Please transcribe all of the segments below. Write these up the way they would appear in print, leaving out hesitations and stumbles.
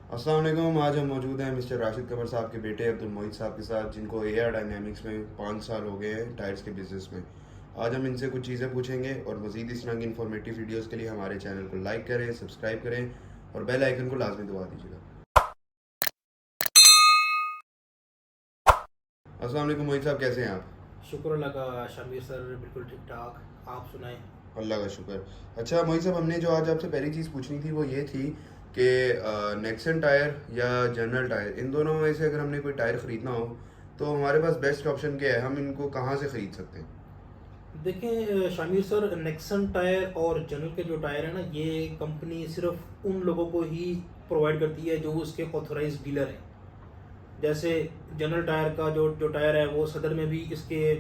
अस्सलाम वालेकुम। आज हम मौजूद हैं मिस्टर राशिद कमर साहब के बेटे अब्दुल मोहित साहब के साथ, जिनको एआर डायनेमिक्स में 5 साल हो गए हैं टायर्स के बिज़नेस में। आज हम इनसे कुछ चीज़ें पूछेंगे और मज़ीद इस तरह की इन्फॉर्मेटिव वीडियोस के लिए हमारे चैनल को लाइक करें, सब्सक्राइब करें और बेल आइकन को लाजमी दबा दीजिएगा। अस्सलाम वालेकुम मोहित साहब, कैसे हैं आप? शुक्र अल्लाह का शमीर सर, बिल्कुल ठीक ठाक। आप सुनाएं। अल्लाह का शुक्र। अच्छा मोहित साहब, हमने जो आज आपसे पहली चीज़ पूछनी थी वो ये थी कि नेक्सन टायर या जनरल टायर, इन दोनों में से अगर हमने कोई टायर ख़रीदना हो तो हमारे पास बेस्ट ऑप्शन क्या है? हम इनको कहाँ से ख़रीद सकते हैं? देखें शामिर सर, नेक्सन टायर और जनरल के जो टायर है ना, ये कंपनी सिर्फ उन लोगों को ही प्रोवाइड करती है जो उसके ऑथराइज डीलर हैं। जैसे जनरल टायर का जो जो टायर है, वो सदर में भी इसके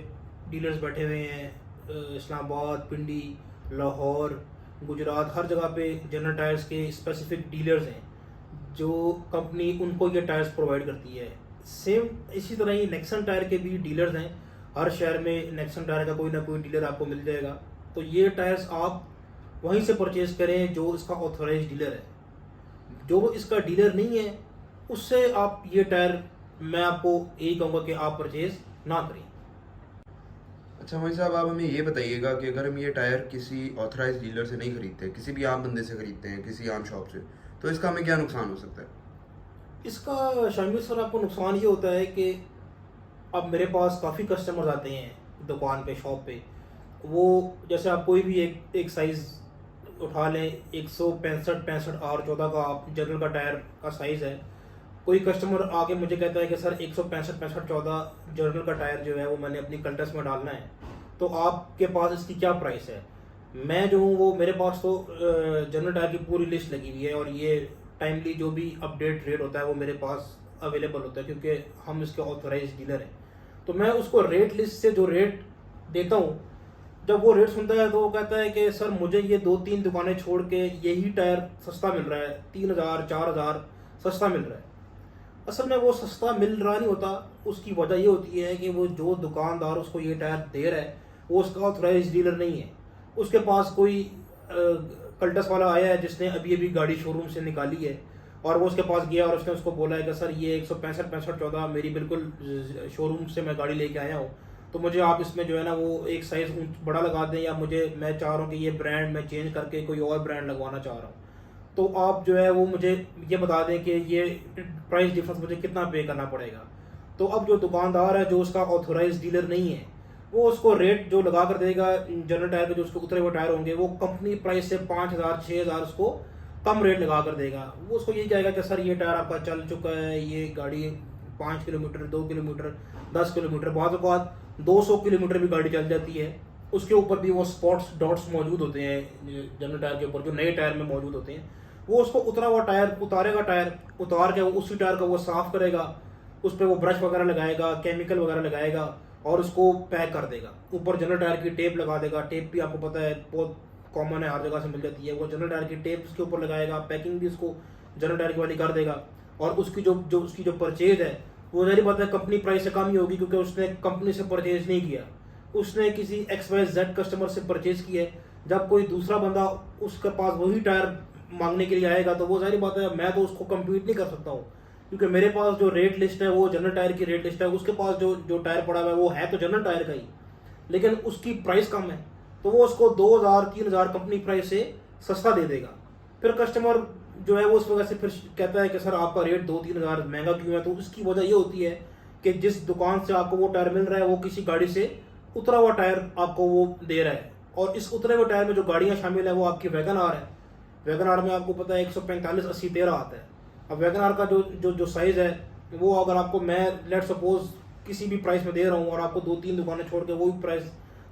डीलर्स बैठे हुए हैं। इस्लामाबाद, पिंडी, लाहौर, गुजरात, हर जगह पे जनरल टायर्स के स्पेसिफिक डीलर्स हैं जो कंपनी उनको ये टायर्स प्रोवाइड करती है। सेम इसी तरह ही नेक्सन टायर के भी डीलर्स हैं। हर शहर में नेक्सन टायर का कोई ना कोई डीलर आपको मिल जाएगा। तो ये टायर्स आप वहीं से परचेज करें जो इसका ऑथराइज डीलर है। जो इसका डीलर नहीं है, उससे आप ये टायर, मैं आपको यही कहूँगा कि आप परचेज ना करें। अच्छा मोहित साहब, आप हमें ये बताइएगा कि अगर हम ये टायर किसी ऑथराइज डीलर से नहीं खरीदते, किसी भी आम बंदे से खरीदते हैं, किसी आम शॉप से, तो इसका हमें क्या नुकसान हो सकता है? इसका शामिल सर आपको नुकसान ये होता है कि अब मेरे पास काफ़ी कस्टमर्स आते हैं दुकान पे, शॉप पे। वो जैसे आप कोई भी एक साइज़ उठा लें, 165/65 R14 का आप जनरल का टायर का साइज़ है। कोई कस्टमर आके मुझे कहता है कि सर 165/65 14 जनरल का टायर जो है वो मैंने अपनी कल्टस में डालना है, तो आपके पास इसकी क्या प्राइस है? मैं जो हूँ, वो मेरे पास तो जनरल टायर की पूरी लिस्ट लगी हुई है, और ये टाइमली जो भी अपडेट रेट होता है वो मेरे पास अवेलेबल होता है, क्योंकि हम इसके ऑथराइज डीलर हैं। तो मैं उसको रेट लिस्ट से जो रेट देता हूँ, जब वो रेट सुनता है तो वो कहता है कि सर मुझे ये 2-3 दुकानें छोड़ के यही टायर सस्ता मिल रहा है, 3,000 4,000 सस्ता मिल रहा है। असल में वो सस्ता मिल रहा नहीं होता। उसकी वजह ये होती है कि वो जो दुकानदार उसको ये टायर दे रहा है, वो उसका ऑथराइज डीलर नहीं है। उसके पास कोई कल्टस वाला आया है जिसने अभी अभी गाड़ी शोरूम से निकाली है, और वो उसके पास गया और उसने उसको बोला है कि सर ये 165/65 14 मेरी बिल्कुल शोरूम से मैं गाड़ी लेके आया हूँ, तो मुझे आप इसमें जो है ना वो एक साइज़ बड़ा लगा दें, या मैं चाह रहा हूँ कि ये ब्रांड मैं चेंज करके कोई और ब्रांड लगवाना चाह रहा हूँ। तो आप जो है वो मुझे ये बता दें कि ये प्राइस डिफरेंस मुझे कितना पे करना पड़ेगा। तो अब जो दुकानदार है, जो उसका ऑथराइज डीलर नहीं है, वो उसको रेट जो लगा कर देगा जनरल टायर के, जो उसके उतरे हुए टायर होंगे, वो कंपनी प्राइस से 5,000 6,000 उसको कम रेट लगा कर देगा। वो उसको यही कहेगा कि सर ये टायर आपका चल चुका है, ये गाड़ी 5 किलोमीटर, 2 किलोमीटर, 10 किलोमीटर, बाद 200 किलोमीटर भी गाड़ी चल जाती है। उसके ऊपर भी वो स्पॉट्स डॉट्स मौजूद होते हैं जनरल टायर के ऊपर, जो नए टायर में मौजूद होते हैं। वो उसको उतरा हुआ टायर उतारेगा, टायर उतार के उसी टायर को वो साफ करेगा, उस पर वो ब्रश वगैरह लगाएगा, केमिकल वगैरह लगाएगा, और उसको पैक कर देगा। ऊपर जनरल टायर की टेप लगा देगा। टेप भी आपको पता है बहुत कॉमन है, हर जगह से मिल जाती है। वो जनरल टायर की टेप उसके ऊपर लगाएगा, पैकिंग भी उसको जनरल टायर की वाली कर देगा। और उसकी जो परचेज है, वो जाहिर बात है कंपनी प्राइस से कम ही होगी, क्योंकि उसने कंपनी से परचेज नहीं किया, उसने किसी XYZ कस्टमर से परचेज किया है। जब कोई दूसरा बंदा उसके पास वही टायर मांगने के लिए आएगा, तो वो जाहिर बात है मैं तो उसको कम्पीट नहीं कर सकता हूँ, क्योंकि मेरे पास जो रेट लिस्ट है वो जनरल टायर की रेट लिस्ट है। उसके पास जो जो टायर पड़ा हुआ है वो है तो जनरल टायर का ही, लेकिन उसकी प्राइस कम है, तो वो उसको 2,000 3,000 कंपनी प्राइस से सस्ता दे देगा। फिर कस्टमर जो है वो उस वजह से फिर कहता है कि सर आपका रेट 2-3 हज़ार महंगा क्यों है? तो उसकी वजह ये होती है कि जिस दुकान से आपको वो टायर मिल रहा है, वो किसी गाड़ी से उतरा हुआ टायर आपको वो दे रहा है। और इस उतरे हुए टायर में जो गाड़ियाँ शामिल है वो आपकी वैगन आर है। वैगन आर में आपको पता है 145/80/13 आता है। अब वैगन आर का जो जो जो साइज़ है, वो अगर आपको मैं लेट सपोज किसी भी प्राइस में दे रहा हूँ, और आपको 2-3 दुकानें छोड़ के वो भी प्राइस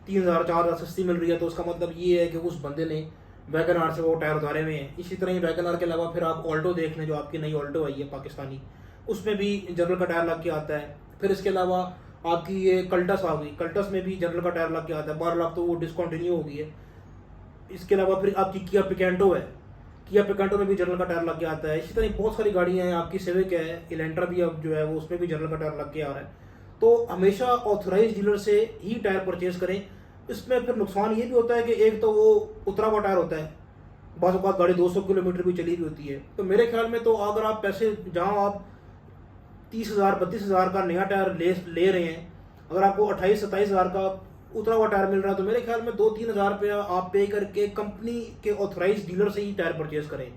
3,000 4,000 सस्ती मिल रही है, तो उसका मतलब ये है कि उस बंदे ने वैगन आर से वो टायर उतारे हुए हैं। इसी तरह ही वैगन आर के अलावा फिर आप ऑल्टो देख लें, जो आपकी नई ऑल्टो आई है पाकिस्तानी, उसमें भी जनरल का टायर लग के आता है। फिर इसके अलावा आपकी ये कल्टस आ गई, कल्टस में भी जनरल का टायर लग के आता है। 12 लाख तो वो डिसकंटिन्यू हो गई है। इसके अलावा फिर आपकी किया पिकेंटो है, किया पिकेंटो में भी जनरल का टायर लग के आता है। इसी तरह बहुत सारी गाड़ियाँ हैं, आपकी सिविक है, इलेंट्रा भी अब जो है वो उसमें भी जनरल का टायर लग के आ रहा है। तो हमेशा ऑथराइज डीलर से ही टायर परचेज करें। इसमें फिर नुकसान ये भी होता है कि एक तो वो उतरा हुआ टायर होता है, बाज़ औक़ात गाड़ी 200 किलोमीटर भी चली हुई होती है। तो मेरे ख्याल में तो अगर आप पैसे जहाँ आप 30,000 32,000 का नया टायर ले रहे हैं, अगर आपको 28-27,000 का उतरा हुआ टायर मिल रहा है, तो मेरे ख्याल में 2-3 हज़ार रुपया आप पे करके कंपनी के ऑथराइज डीलर से ही टायर परचेज़ करें।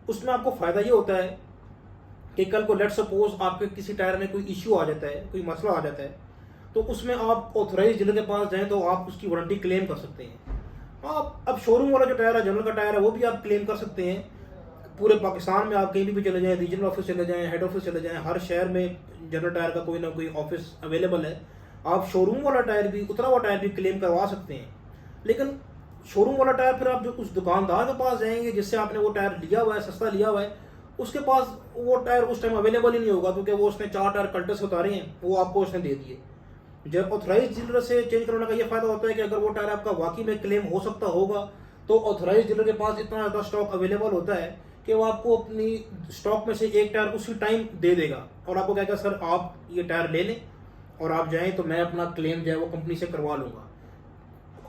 उसमें आपको फ़ायदा ये होता है कि कल को लेट्स सपोज आपके किसी टायर में कोई इश्यू आ जाता है, कोई मसला आ जाता है, तो उसमें आप ऑथराइज डीलर के पास जाएँ तो आप उसकी वारंटी क्लेम कर सकते हैं। आप अब शोरूम वाला जो टायर है, जनरल का टायर है, वो भी आप क्लेम कर सकते हैं। पूरे पाकिस्तान में आप कहीं भी चले जाएँ, रीजनल ऑफिस चले जाएँ, हेड ऑफिस चले जाएँ, हर शहर में जनरल टायर का कोई ना कोई ऑफिस अवेलेबल है। आप शोरूम वाला टायर भी, उतरा हुआ टायर भी क्लेम करवा सकते हैं। लेकिन शोरूम वाला टायर फिर आप जो उस दुकानदार के पास जाएंगे जिससे आपने वो टायर लिया हुआ है, सस्ता लिया हुआ है, उसके पास वो टायर उस टाइम अवेलेबल ही नहीं होगा, क्योंकि वो उसने 4 टायर कल्टे से उतारे हैं, वो आपको उसने दे दिए। जब ऑथराइज डीलर से चेंज करवाने का ये फायदा होता है कि अगर वो टायर आपका वाकई में क्लेम हो सकता होगा, तो ऑथराइज डीलर के पास इतना ज़्यादा स्टॉक अवेलेबल होता है कि वो आपको अपनी स्टॉक में से एक टायर उसी टाइम दे देगा और आपको कहेगा सर आप ये टायर ले लें और आप जाएं, तो मैं अपना क्लेम जो है वो कंपनी से करवा लूँगा।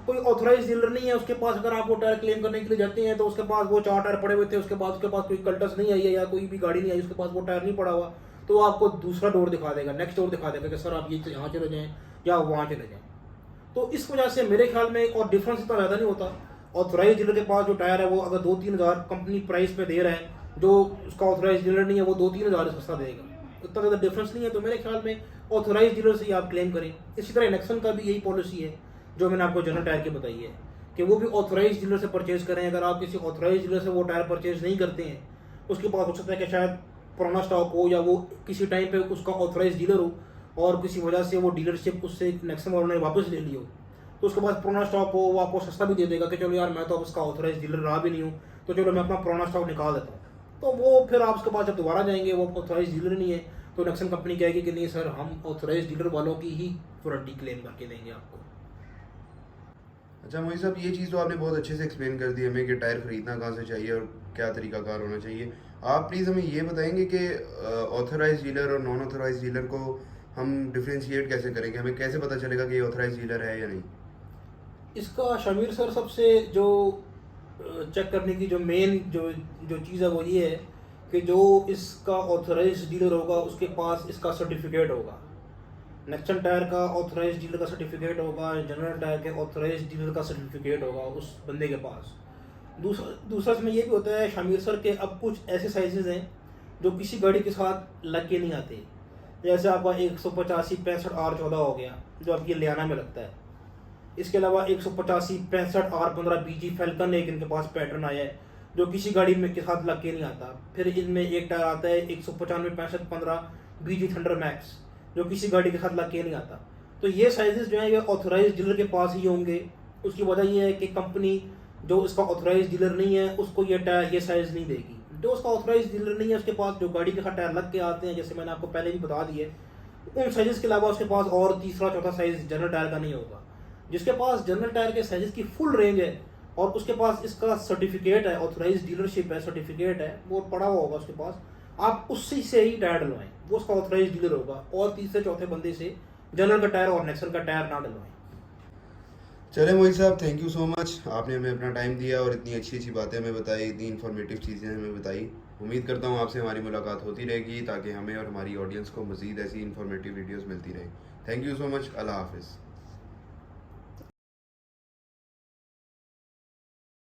कोई ऑथराइज डीलर नहीं है उसके पास, अगर आप वो टायर क्लेम करने के लिए जाते हैं तो उसके पास वो 4 टायर पड़े हुए थे, उसके पास कोई कल्टस नहीं आई है या कोई भी गाड़ी नहीं आई, उसके पास वो टायर नहीं पड़ा हुआ, तो वो आपको दूसरा डोर दिखा देगा, नेक्स्ट डोर दिखा देगा कि सर आप ये यहाँ चले जाएँ या वहाँ चले जाएँ। तो इस वजह से मेरे ख्याल में और डिफरेंस इतना ज़्यादा नहीं होता। ऑथराइज डीलर के पास जो टायर है वो अगर 2-3 हज़ार कंपनी प्राइस पे दे रहा है, जो उसका ऑथराइज डीलर नहीं है वो 2-3 हज़ार सस्ता देगा, इतना ज़्यादा डिफरेंस नहीं है। तो मेरे ख्याल में ऑथराइज डीलर से ही आप क्लेम करें। इसी तरह नेक्सन का भी यही पॉलिसी है जो मैंने आपको जनरल टायर की बताई है कि वो भी ऑथराइज डीलर से परचेज़ करें। अगर आप किसी ऑथराइज डीलर से वो टायर परचेज़ नहीं करते हैं, उसके पास हो सकता है कि शायद पुराना स्टॉक हो या वो किसी टाइम पे उसका ऑथराइज डीलर हो और किसी वजह से वो डीलरशिप उससे नेक्सन वालों ने वापस ले ली हो, तो उसके पास पुराना स्टॉक हो, वो आपको सस्ता भी दे देगा कि चलो यार मैं तो अब उसका ऑथराइज डीलर रहा भी नहीं हूँ, तो चलो मैं अपना पुराना स्टॉक निकाल देता हूँ। तो वो फिर आप उसके पास जब दोबारा जाएंगे, वो ऑथराइज डीलर नहीं है, तो नेक्सन कंपनी कहेगी कि नहीं सर हम ऑथराइज डीलर वालों की ही वारंटी क्लेम करके देंगे आपको। अच्छा मोहित साहब, ये चीज़ तो आपने बहुत अच्छे से एक्सप्लेन कर दी हमें कि टायर ख़रीदना कहाँ से चाहिए और क्या तरीकाकार होना चाहिए। आप प्लीज़ हमें ये बताएंगे कि ऑथराइज डीलर और नॉन ऑथराइज डीलर को हम डिफ्रेंशिएट कैसे करेंगे, हमें कैसे पता चलेगा कि ये ऑथराइज डीलर है या नहीं? इसका शमीर सर सबसे जो चेक करने की जो मेन जो चीज़ है वो ये है कि जो इसका ऑथराइज डीलर होगा उसके पास इसका सर्टिफिकेट होगा। नेक्सन टायर का ऑथराइज डीलर का सर्टिफिकेट होगा, जनरल टायर के ऑथराइज डीलर का सर्टिफिकेट होगा उस बंदे के पास। दूसरा इसमें ये भी होता है शमीर सर के अब कुछ ऐसे साइजेज़ हैं जो किसी गाड़ी के साथ लग के नहीं आते। जैसे आपका 185-65 R14 हो गया जो आपकी लियाना में लगता है। इसके अलावा 185-65 R15 BG फैल्कन एक इनके पास पैटर्न आया है जो किसी गाड़ी में के साथ लग के नहीं आता। फिर इनमें एक टायर आता है 195-65-15 BG थंडर मैक्स जो किसी गाड़ी के साथ लग के नहीं आता। तो ये साइजेस जो हैं ये ऑथराइज डीलर के पास ही होंगे। उसकी वजह ये है कि कंपनी जो इसका ऑथराइज डीलर नहीं है उसको ये टायर ये साइज़ नहीं देगी। जो उसका ऑथराइज डीलर नहीं है उसके पास जो गाड़ी के साथ टायर लग के आते हैं, जैसे मैंने आपको पहले भी बता दिए, उन साइज़ के अलावा उसके पास और तीसरा चौथा साइज़ जनरल टायर का नहीं होगा। जिसके पास जनरल टायर के साइज़ की फुल रेंज है और उसके पास इसका सर्टिफिकेट है, ऑथराइज डीलरशिप है, सर्टिफिकेट है, वो पड़ा हुआ होगा उसके पास, आप उससे से ही टायर डलवाएं, वो उसका ऑथराइज डीलर होगा। और तीसरे चौथे बंदे से जनरल का टायर और नेक्सन का टायर ना डलवाएं। चले मोहित साहब, थैंक यू सो मच, आपने हमें अपना टाइम दिया और इतनी अच्छी अच्छी बातें हमें बताई, इतनी इन्फॉर्मेटिव चीज़ें हमें बताई। उम्मीद करता हूँ आपसे हमारी मुलाकात होती रहेगी ताकि हमें और हमारी ऑडियंस को मज़ीद ऐसी इन्फॉर्मेटिव वीडियोस मिलती रहें। थैंक यू सो मच, अल्लाह हाफिज़।